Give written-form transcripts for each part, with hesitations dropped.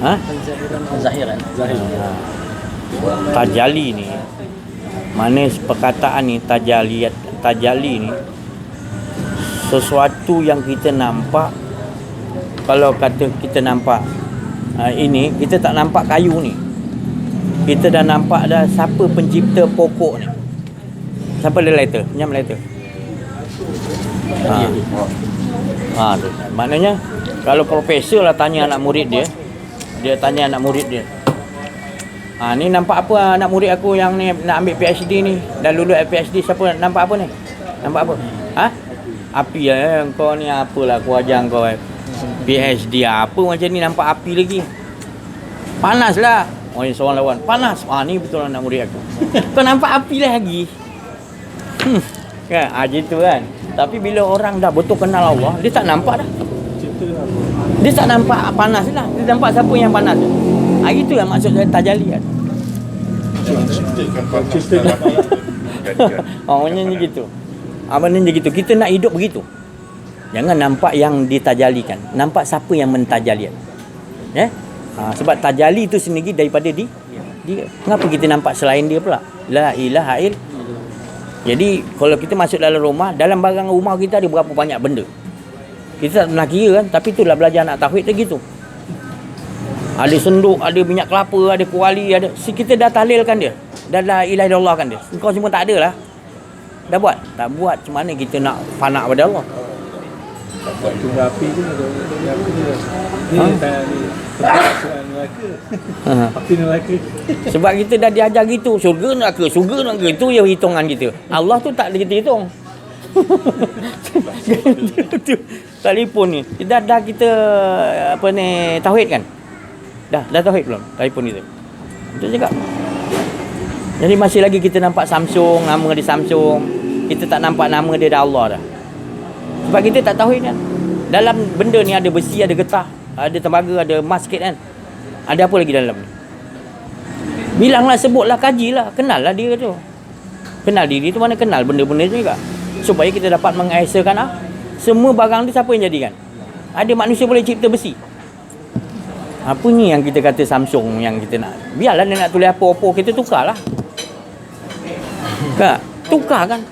Ha? Zahiran. Tajali ni, mana perkataan ni tajali ni sesuatu yang kita nampak. Kalau kata kita nampak ini, kita tak nampak kayu ni, kita dah nampak dah siapa pencipta pokok ni. Siapa dia lighter? Pinjam lighter. Tu. Maknanya kalau profesor lah tanya anak murid dia, tanya anak murid dia, ni nampak apa anak murid aku yang ni nak ambil PhD ni, dah lulus PhD, siapa nampak apa ni? Nampak apa? Api lah kau ni, apalah aku ajar kau PhD apa macam ni nampak api lagi. Panas lah. Yang seorang lawan, panas. Ni betul anak murid aku. Kau nampak api lagi. Kan? Gitu kan. Tapi bila orang dah betul kenal Allah, dia tak nampak dah. Dia tak nampak panas lah. Dia nampak siapa yang panas. Itu yang maksud saya tajali kan. Maknanya gitu. Maknanya gitu. Kita nak hidup begitu. Jangan nampak yang ditajalikan. Nampak siapa yang mentajalikan. Sebab tajali itu sendiri daripada dia. Kenapa kita nampak selain dia pula? La ilaha illallah. Jadi kalau kita masuk dalam rumah, dalam barang rumah kita ada berapa banyak benda. Kita tak pernah kira kan. Tapi itulah belajar nak tauhid tu gitu. Ada senduk, ada minyak kelapa, ada kuali, ada. Kita dah tahlilkan dia. Dah la ilaha illallah kan dia. Kau semua tak ada lah. Dah buat? Tak buat. Macam mana kita nak fana pada Allah? Tunggu api tu ni neraka. Api neraka. Sebab kita dah diajar gitu, syurga neraka itu yang hitungan kita. Allah tu tak kita hitung. Telefon ni dah kita tauhid kan? Dah tauhid belum telefon kita? Betul cakap. Jadi masih lagi kita nampak Samsung, nama dia Samsung. Kita tak nampak nama dia dah Allah dah. Sebab kita tak tauhid kan. Dalam benda ni ada besi, ada getah, ada tembaga, ada emas sikit kan. Ada apa lagi dalam ni? Bilanglah, sebutlah, kajilah, kenal lah dia tu. Kenal diri tu mana kenal benda-benda tu juga. Supaya kita dapat mengesakan semua barang ni siapa yang jadikan? Ada manusia boleh cipta besi. Apa ni yang kita kata Samsung yang kita nak? Biarlah dia nak tulis apa-apa, kita tukarlah. Tak? Tukar kan?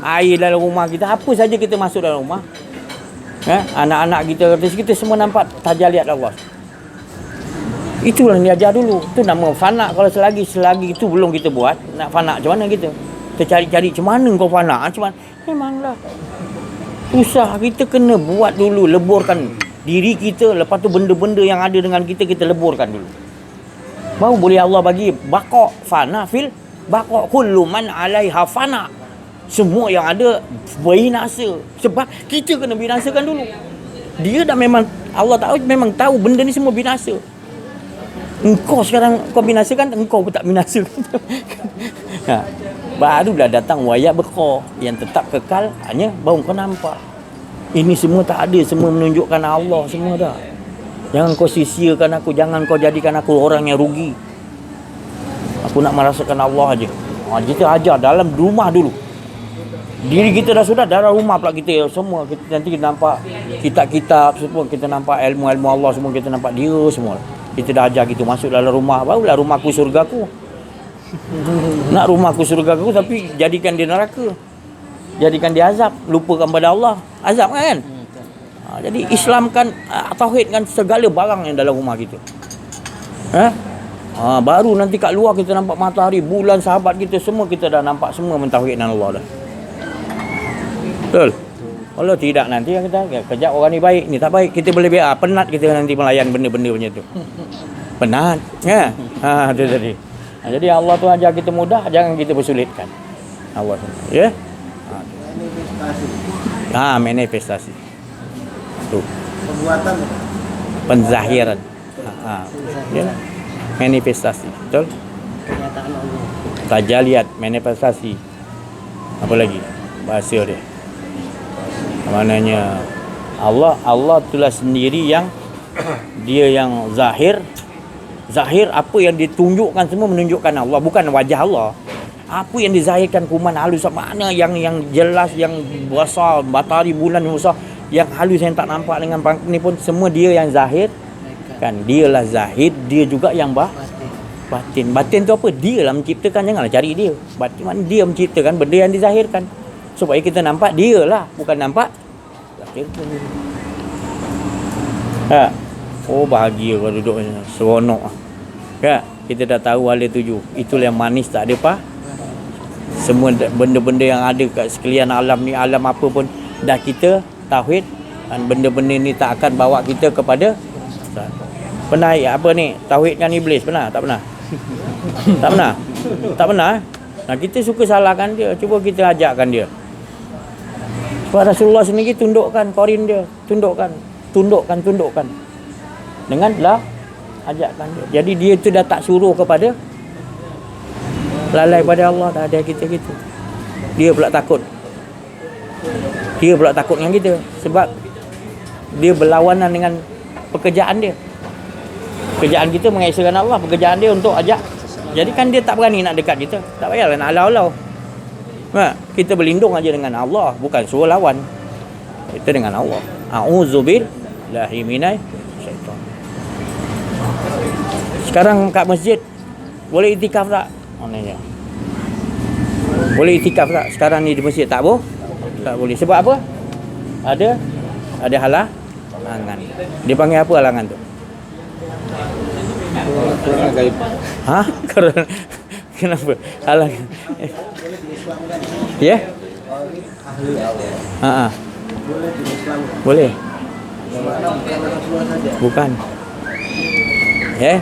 Air dalam rumah kita, apa saja kita masuk dalam rumah. Anak-anak kita semua nampak tajaliat Allah. Itulah yang diajar dulu. Itu nama fana. Kalau selagi itu belum kita buat, nak fana macam mana kita? Kita cari-cari macam mana kau fana? Macam mana? Memanglah. Usah kita kena buat dulu, leburkan diri kita, lepas tu benda-benda yang ada dengan kita leburkan dulu. Baru boleh Allah bagi baqa fana fil baqa kullu man 'alaiha fana. Semua yang ada binasa. Sebab kita kena binasakan dulu. Dia dah memang, Allah memang tahu benda ni semua binasa. Engkau sekarang kau binasakan, engkau pun tak binasakan. Barulah datang wayat beqa yang tetap kekal, hanya baru kau nampak. Ini semua tak ada, semua menunjukkan Allah semua dah. Jangan kau sia-siakan aku, jangan kau jadikan aku orang yang rugi. Aku nak merasakan Allah aja. Kita ajar dalam rumah dulu. Diri kita dah sudah dalam rumah pula kita semua. Nanti kita nampak kitab-kitab semua, kita nampak ilmu-ilmu Allah semua, kita nampak dia semua. Kita dah ajar gitu masuk dalam rumah, barulah rumahku surgaku. Nak rumahku surgaku tapi jadikan dia neraka. Jadikan dia azab, lupakan pada Allah. Azab kan? Jadi Islamkan, tauhidkan segala barang yang dalam rumah kita. Baru nanti kat luar kita nampak matahari, bulan, sahabat kita semua, kita dah nampak semua mentauhidkan Allah dah. Betul? Kalau tidak nanti kita kejap orang ni baik, ni tak baik, kita boleh biar penat kita nanti melayan benda-benda macam tu. Penat. Itu tadi. Jadi Allah tu ajar kita mudah, jangan kita bersulitkan. Allah tu. Ya? Manifestasi. Tu. Perbuatan. Penzahiran. Ya. Manifestasi. Betul? Kenyataan Allah. Tajaliat, manifestasi. Apa lagi? Bahasa dia. Maknanya Allah itulah sendiri yang dia yang zahir apa yang ditunjukkan semua menunjukkan Allah, bukan wajah Allah. Apa yang dizahirkan kuman halus, mana yang jelas, yang besar, matahari, bulan besar, yang halus yang tak nampak dengan ni pun semua dia yang zahir. Kan dialah zahid, dia juga yang batin. Batin tu apa? Dia lah menciptakan, janganlah cari dia. Batin mana dia menciptakan benda yang dizahirkan. Supaya kita nampak dia lah, bukan nampak zahir tu. Ha. Oh bahagia kalau duduk macam ni, seronok ah. Kan? Kita dah tahu hala tuju. Itulah yang manis, tak ada apa. Semua benda-benda yang ada kat sekalian alam ni, alam apa pun dah kita tauhid, dan benda-benda ni tak akan bawa kita kepada. Pernah apa ni? Tauhidkan iblis pernah? Tak pernah. Tak pernah. Tak pernah. Nah, kita suka salahkan dia, cuba kita ajakkan dia. Sebab Rasulullah sendiri tundukkan korin dia, tundukkan. Dengan lah ajakkan dia. Jadi dia tu dah tak suruh kepada lalai pada Allah, dah ada kita gitu. Dia pula takut. Dia pula takut dengan kita sebab dia berlawanan dengan pekerjaan dia. Pekerjaan kita mengesahkan Allah, pekerjaan dia untuk ajak. Jadi kan dia tak berani nak dekat kita. Tak payahlah nak halau-halau. Kita berlindung aja dengan Allah, bukan suruh lawan. Kita dengan Allah. A'udzubillahi minasy syaitan. Sekarang kat masjid boleh itikaf tak? Maknanya. Boleh itikaf tak? Sekarang ni di masjid tak boleh? Tak boleh. Sebab apa? Ada halangan. Dia panggil apa halangan tu? Corona gaib. Ha? Kenapa? Halangan. Ya? Ha. Boleh. Bukan. Ya?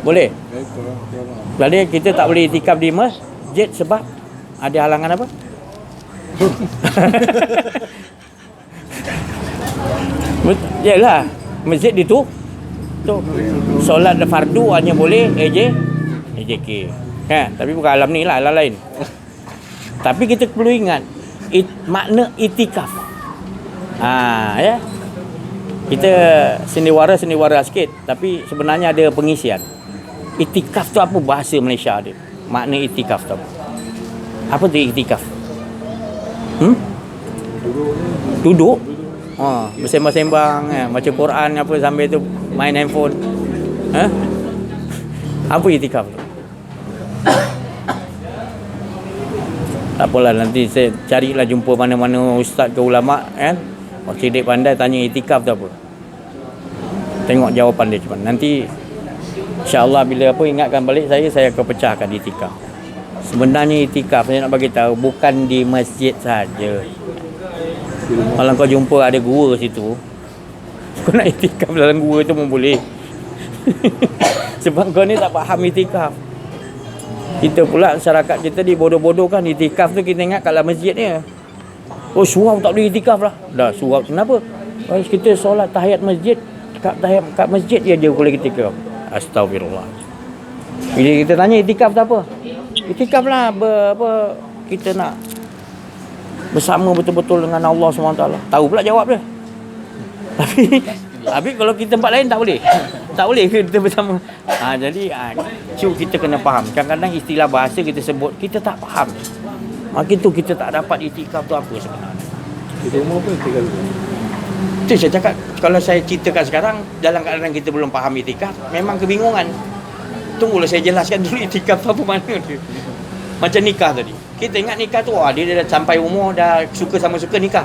Boleh. Jadi kita tak boleh itikaf di masjid sebab ada halangan apa? Yalah, masjid itu tu solat fardu hanya boleh EJK. Kan? Tapi bukan alam ni lah, alam lain. Tapi kita perlu ingat makna itikaf. Ya. Kita sendiwara sikit, tapi sebenarnya ada pengisian. Itikaf tu apa bahasa Malaysia dia? Makna itikaf tu apa? Apa tu itikaf? Duduk. Bersembang-sembang, baca Quran apa sambil tu main handphone. Apa itikaf tu? Tak apalah, nanti saya carilah jumpa mana-mana ustaz ke ulama kan. Waktu dia pandai tanya itikaf tu apa. Tengok jawapan dia macam mana. Nanti insya-Allah bila apa ingatkan balik saya akan pecahkan itikaf. Sebenarnya itikaf saya nak bagi tahu bukan di masjid saja. Kalau kau jumpa ada gua situ, kau nak itikaf dalam gua tu pun boleh. Sebab kau ni tak faham itikaf. Kita pula masyarakat kita dibodoh-bodohkan. Itikaf tu kita ingat kalau masjid ni. Oh surau tak boleh itikaf lah. Dah surau kenapa? Kita solat tahiyat masjid, kat masjid je boleh itikaf. Astagfirullah. Bila kita tanya itikaf tu apa? Itikaf lah kita nak bersama betul-betul dengan Allah SWT. Tahu pula jawab dia. Tapi kalau kita tempat lain tak boleh. Tak boleh kita bersama. Jadi kita kena faham. Kadang-kadang istilah bahasa kita sebut kita tak faham. Itu kita tak dapat itikaf tu apa sebenarnya. Di rumah pun itikaf. Itu saya cakap, kalau saya ceritakan sekarang dalam keadaan kita belum faham itikaf, memang kebingungan. Tunggulah saya jelaskan dulu itikaf tu apa makna dia. Macam nikah tadi. Kita ingat nikah tu dia dah sampai umur dah suka sama suka nikah.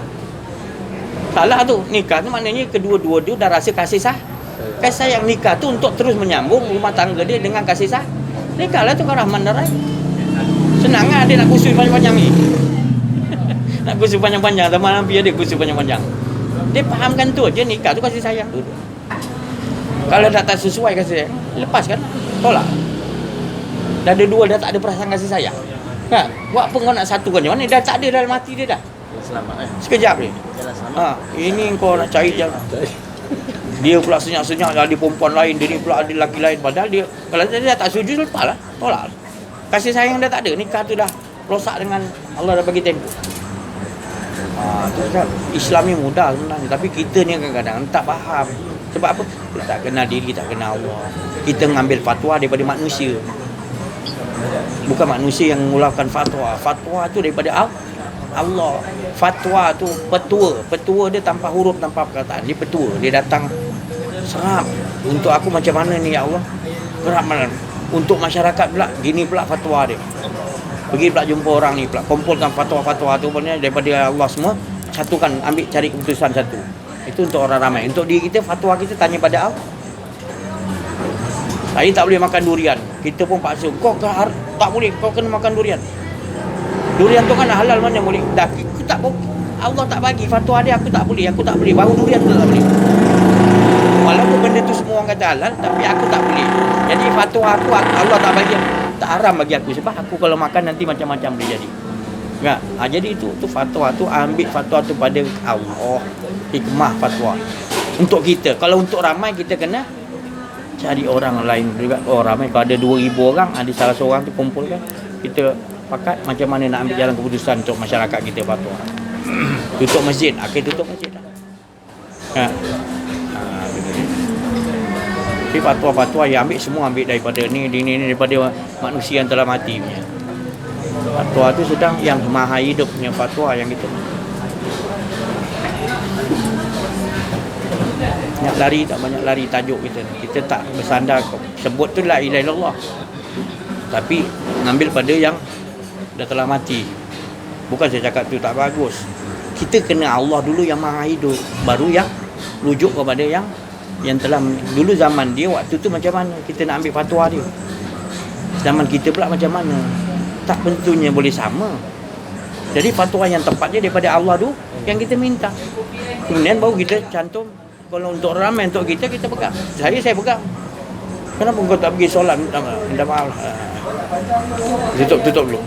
Salah tu. Nikah tu maknanya kedua-dua dia dah rasa kasih sayang. Nikah tu untuk terus menyambung rumah tangga dia dengan kasih sayang. Nikah lah tu kan Rahman dan Rahim. Senang lah dia nak kusui panjang-panjang ni. Nak kusui panjang-panjang. Teman Nabi ada kusui panjang-panjang. Dia fahamkan tu je, nikah tu kasih sayang. Kalau dah tak sesuai kasih sayang, lepaskan. Tolak. Dah ada dua, dah tak ada perasaan kasih sayang. Buat apa kau nak satukan je? Mana dah tak ada dalam hati dia dah. Selamat Sekejap ni. Ini kau nak cari jalan. Dia pula senyap-senyap ada perempuan lain, dia ni pula ada lelaki lain. Padahal dia, kalau dia dah tak setuju, lepaslah. Tolak. Kasih sayang dah tak ada. Nikah tu dah rosak dengan Allah dah bagi tempoh. Islam ni mudah sebenarnya, tapi kita ni kadang-kadang tak faham. Sebab apa? Kita tak kenal diri, tak kenal Allah. Kita mengambil fatwa daripada manusia. Bukan manusia yang mengeluarkan fatwa. Fatwa tu daripada Allah. Fatwa tu petua. Petua dia tanpa huruf, tanpa perkataan. Dia petua. Dia datang Serap. Untuk aku macam mana ni ya Allah? Gerak mana? Untuk masyarakat pula, gini pula fatwa dia. Pergi pula jumpa orang ni pula, kumpulkan fatwa-fatwa tu pun daripada Allah semua, satukan, ambil cari keputusan satu. Itu untuk orang ramai. Untuk diri kita, fatwa kita tanya pada Allah. Saya tak boleh makan durian. Kita pun paksa, kau tak boleh, kau kena makan durian. Durian tu kan halal, mana boleh. Tapi aku tak boleh. Allah tak bagi fatwa dia, aku tak boleh. Baru durian tu tak boleh. Walaupun benda tu semua orang kata halal, tapi aku tak boleh. Jadi fatwa aku Allah tak bagi, tak haram bagi aku. Sebab aku kalau makan nanti macam-macam boleh jadi. Enggak? Jadi itu fatwa tu, ambil fatwa tu pada Allah. Hikmah fatwa. Untuk kita. Kalau untuk ramai, kita kena cari orang lain juga. Oh ramai, kalau ada 2,000 orang, ada salah seorang tu kumpulkan, kita pakat macam mana nak ambil jalan keputusan untuk masyarakat kita fatwa. Tutup masjid, akhir tutup masjid dah. Tapi fatwa-fatwa yang ambil semua ambil daripada ni daripada manusia yang telah mati punya. Fatwa tu sedang yang maha hidup punya fatwa yang kita banyak lari tajuk kita. Kita tak bersandar sebut tu la ilaha illallah. Tapi ngambil pada yang dah telah mati. Bukan saya cakap tu tak bagus. Kita kena Allah dulu yang maha hidup, baru yang rujuk kepada yang telah dulu zaman dia waktu tu macam mana kita nak ambil fatwa dia. Zaman kita pula macam mana? Tak tentunya boleh sama. Jadi fatwa yang tepatnya daripada Allah tu yang kita minta. Kemudian baru kita cantum. Kalau untuk ramai untuk kita pegang. Saya pegang. Kenapa kau tak pergi solat? Minta maaf. Tutup dulu.